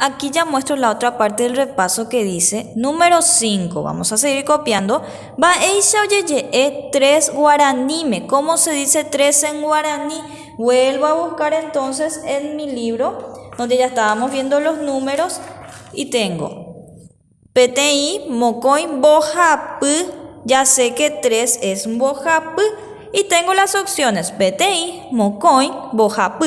Aquí ya muestro la otra parte del repaso que dice número 5. Vamos a seguir copiando. Va eisha oyeye 3 guaranime. ¿Cómo se dice 3 en guaraní? Vuelvo a buscar entonces en mi libro, donde ya estábamos viendo los números. Y tengo PTI, mocoy, bojap. Ya sé que 3 es bojap. Y tengo las opciones PTI, mocoy, bojap.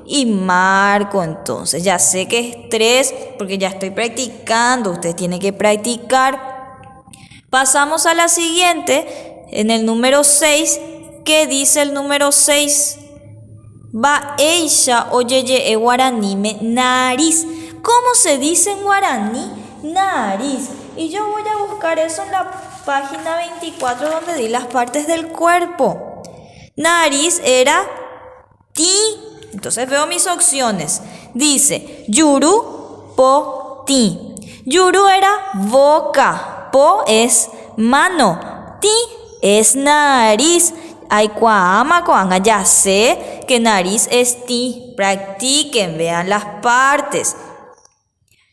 Y marco entonces, ya sé que es 3 porque ya estoy practicando, usted tiene que practicar. Pasamos a la siguiente, en el número 6, ¿qué dice el número 6? Va eisha oyeye guaranime nariz. ¿Cómo se dice en guaraní? Nariz. Y yo voy a buscar eso en la página 24 donde di las partes del cuerpo. Nariz era ti. Entonces veo mis opciones. Dice yuru, po, ti. Yuru era boca, po es mano, ti es nariz. Aikuaama koanga, ya sé que nariz es ti. Practiquen, vean las partes.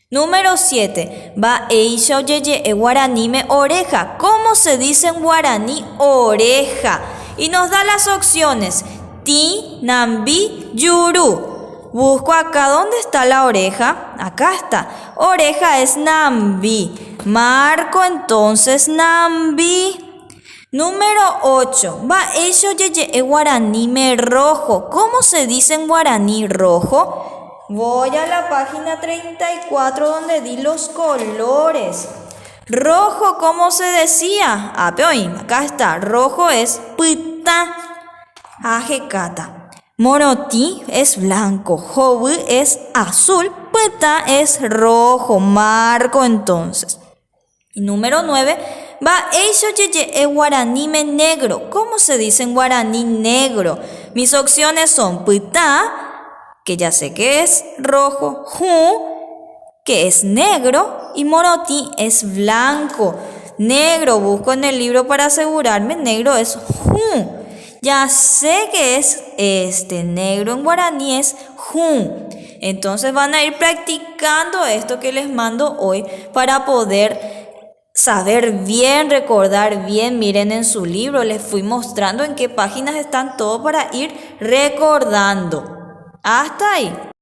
Número 7. Va eisha oyeye guaranime oreja. ¿Cómo se dice en guaraní oreja? Y nos da las opciones. Ti, nambi, yuru. Busco acá, ¿dónde está la oreja? Acá está. Oreja es nambi. Marco entonces nambi. Número 8. Va eisha oyeye guaranime rojo. ¿Cómo se dice en guaraní rojo? Voy a la página 34 donde di los colores. Rojo, ¿cómo se decía? Acá está. Rojo es pita. Ajekata. Moroti es blanco. Jobu es azul. Pita es rojo. Marco entonces. Y número 9. Va eisha oyeye guaranime negro. ¿Cómo se dice en guaraní negro? Mis opciones son pita, que ya sé que es rojo, ju, que es negro, y moroti es blanco. Negro, busco en el libro para asegurarme, negro es ju. Ya sé que es negro en guaraní es ju. Entonces van a ir practicando esto que les mando hoy para poder saber bien, recordar bien. Miren en su libro, les fui mostrando en qué páginas están todo para ir recordando. Hasta ahí.